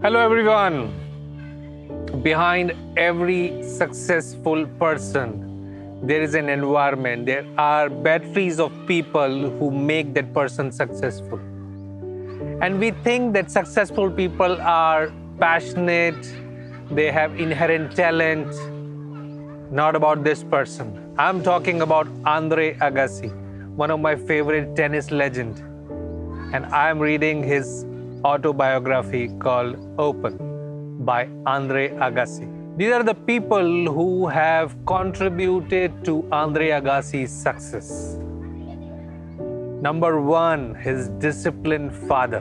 Hello, everyone. Behind every successful person, there is an environment. There are batteries of people who make that person successful. And we think that successful people are passionate, they have inherent talent. Not about this person. I'm talking about Andre Agassi, one of my favorite tennis legends. And I'm reading his autobiography called Open by Andre Agassi. These are the people who have contributed to Andre Agassi's success. Number one, his disciplined father.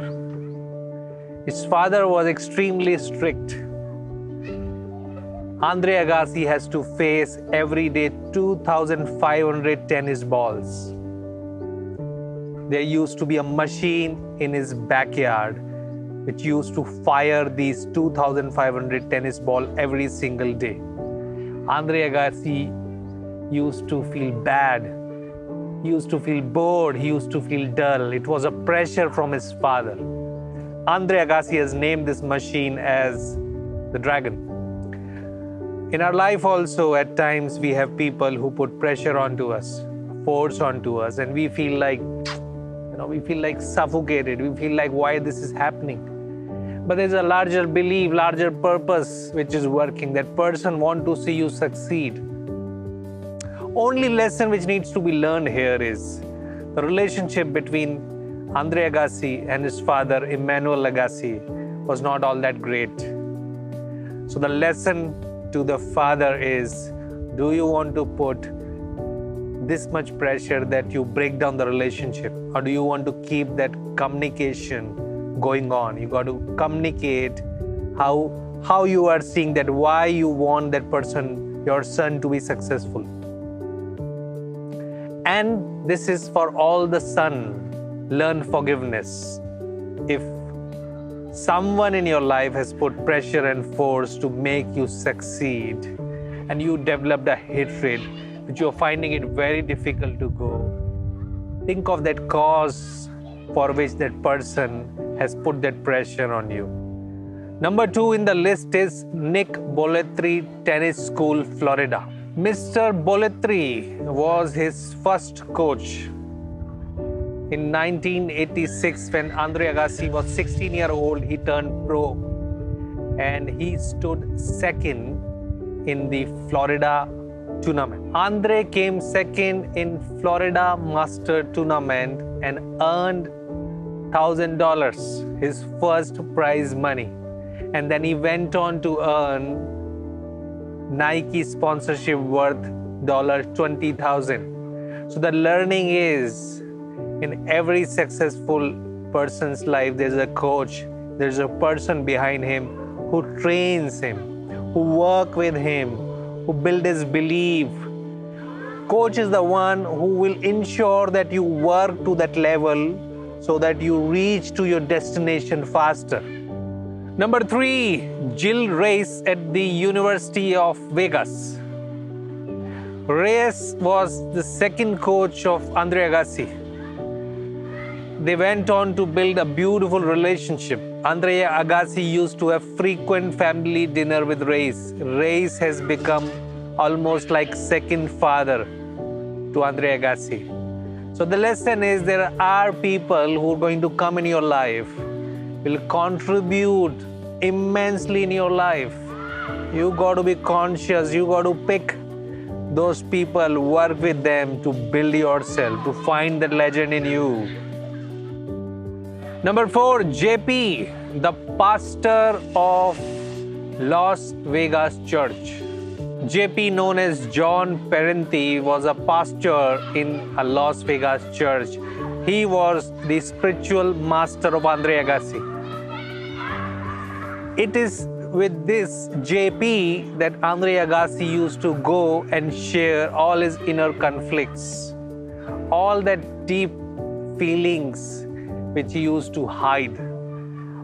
His father was extremely strict. Andre Agassi has to face every day 2,500 tennis balls. There used to be a machine in his backyard which used to fire these 2,500 tennis balls every single day. Andre Agassi used to feel bad. He used to feel bored. He used to feel dull. It was a pressure from his father. Andre Agassi has named this machine as the Dragon. In our life also, at times, we have people who put pressure onto us, force onto us, and we feel like, suffocated. We feel like, why this is happening? But there's a larger belief, larger purpose which is working. That person wants to see you succeed. Only lesson which needs to be learned here is the relationship between Andre Agassi and his father, Emmanuel Agassi, was not all that great. So the lesson to the father is, do you want to put this much pressure that you break down the relationship, or do you want to keep that communication going on? You got to communicate how you are seeing that, why you want that person, your son, to be successful. And this is for all the son, learn forgiveness. If someone in your life has put pressure and force to make you succeed, and you developed a hatred which you're finding it very difficult to go, think of that cause for which that person has put that pressure on you. Number two in the list is Nick Bolletri, Tennis School, Florida. Mr. Bolletri was his first coach. In 1986, when Andre Agassi was 16 years old, he turned pro and he stood second in the Florida tournament. Andre came second in Florida Master Tournament and earned $1,000, his first prize money. And then he went on to earn Nike sponsorship worth $20,000. So the learning is, in every successful person's life, there's a coach, there's a person behind him who trains him, who work with him, who build his belief. Coach is the one who will ensure that you work to that level so that you reach to your destination faster. Number three, Gil Reyes at the University of Vegas. Reyes was the second coach of Andre Agassi. They went on to build a beautiful relationship. Andre Agassi used to have frequent family dinner with Reyes. Reyes has become almost like second father to Andre Agassi. So the lesson is, there are people who are going to come in your life, will contribute immensely in your life. You got to be conscious. You got to pick those people, work with them to build yourself, to find that legend in you. Number four, JP, the pastor of Las Vegas Church. JP, known as John Parenti, was a pastor in a Las Vegas church. He was the spiritual master of Andre Agassi. It is with this JP that Andre Agassi used to go and share all his inner conflicts, all that deep feelings which he used to hide,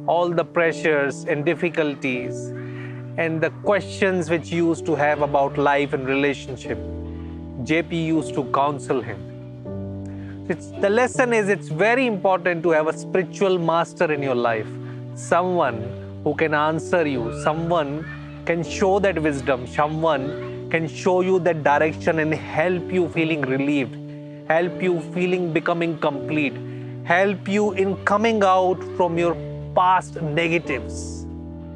all the pressures and difficulties and the questions which he used to have about life and relationship. JP used to counsel him. The lesson is, it's very important to have a spiritual master in your life, someone who can answer you. Someone can show that wisdom. Someone can show you that direction and help you feeling relieved, help you feeling becoming complete, help you in coming out from your past negatives.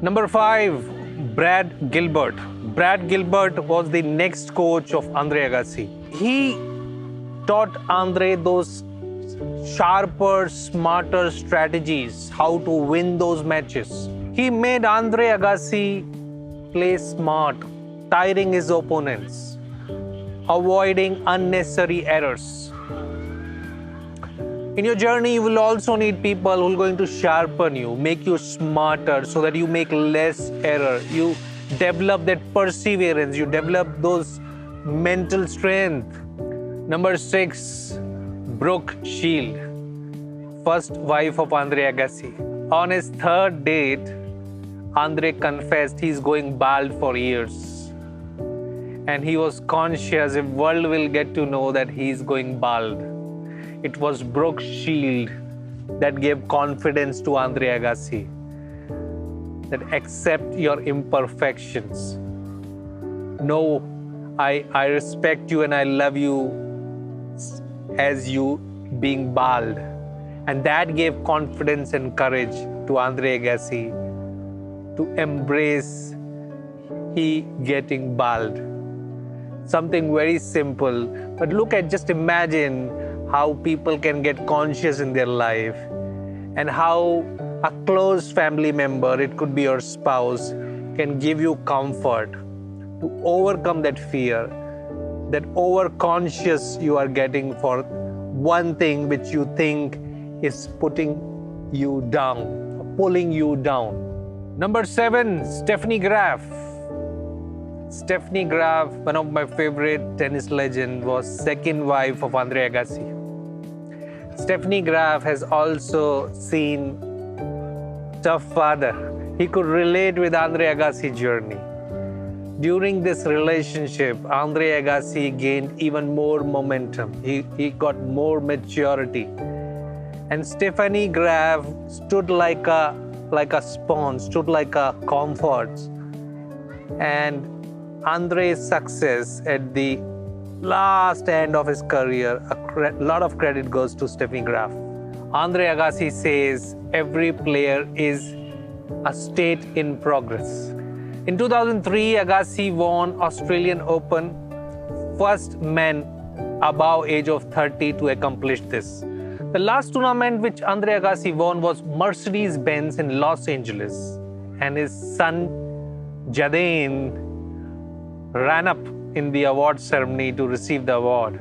Number 5, Brad Gilbert. Brad Gilbert was the next coach of Andre Agassi. He taught Andre those sharper, smarter strategies, how to win those matches. He made Andre Agassi play smart, tiring his opponents, avoiding unnecessary errors. In your journey, you will also need people who are going to sharpen you, make you smarter so that you make less error. You develop that perseverance, you develop those mental strength. Number 6, Brooke Shield, first wife of Andre Agassi. On his 3rd date, Andre confessed he's going bald for years. And he was conscious the world will get to know that he's going bald. It was Brooke Shield that gave confidence to Andre Agassi, that accept your imperfections. No, I respect you and I love you as you being bald. And that gave confidence and courage to Andre Agassi to embrace he getting bald. Something very simple, but just imagine how people can get conscious in their life and how a close family member, it could be your spouse, can give you comfort to overcome that fear, that overconscious you are getting for one thing which you think is putting you down, pulling you down. Number 7, Stephanie Graf. Stephanie Graf, one of my favorite tennis legends, was second wife of Andre Agassi. Stephanie Graf has also seen tough father. He could relate with Andre Agassi journey. During this relationship, Andre Agassi gained even more momentum. He got more maturity. And Stephanie Graf stood like a sponge, stood like a comfort. And Andre's success at the last end of his career, a lot of credit goes to Stephanie Graf. Andre Agassi says every player is a state in progress. In 2003, Agassi won Australian Open, first man above age of 30 to accomplish this. The last tournament which Andre Agassi won was Mercedes-Benz in Los Angeles, and his son Jadane ran up in the award ceremony to receive the award.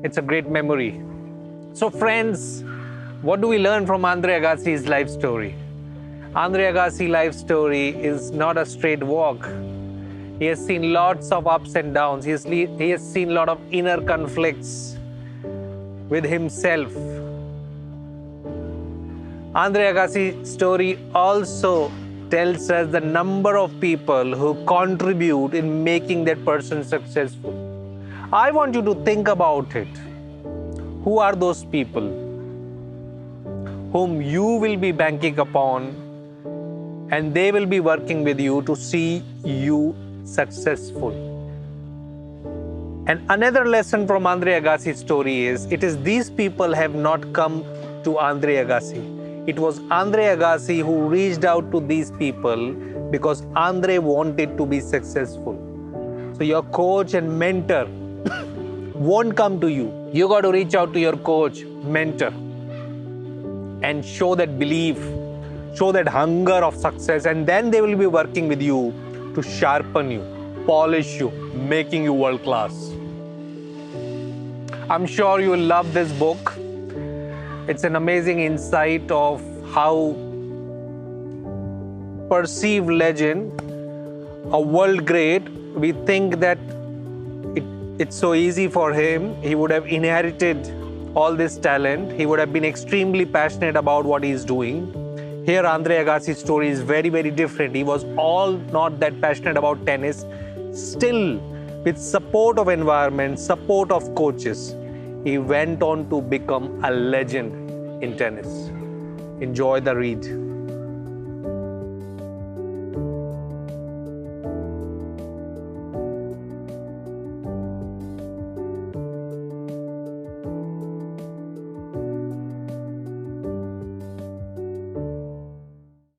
It's a great memory. So friends, what do we learn from Andre Agassi's life story? Andre Agassi's life story is not a straight walk. He has seen lots of ups and downs. He has seen a lot of inner conflicts with himself. Andre Agassi's story also tells us the number of people who contribute in making that person successful. I want you to think about it. Who are those people whom you will be banking upon, and they will be working with you to see you successful? And another lesson from Andre Agassi's story is, it is these people have not come to Andre Agassi. It was Andre Agassi who reached out to these people because Andre wanted to be successful. So your coach and mentor won't come to you. You got to reach out to your coach, mentor, and show that belief, show that hunger of success, and then they will be working with you to sharpen you, polish you, making you world class. I'm sure you will love this book. It's an amazing insight of how perceived legend, a world great, we think that it's so easy for him. He would have inherited all this talent. He would have been extremely passionate about what he's doing. Here, Andre Agassi's story is very, very different. He was all not that passionate about tennis. Still, with support of environment, support of coaches, he went on to become a legend in tennis. Enjoy the read.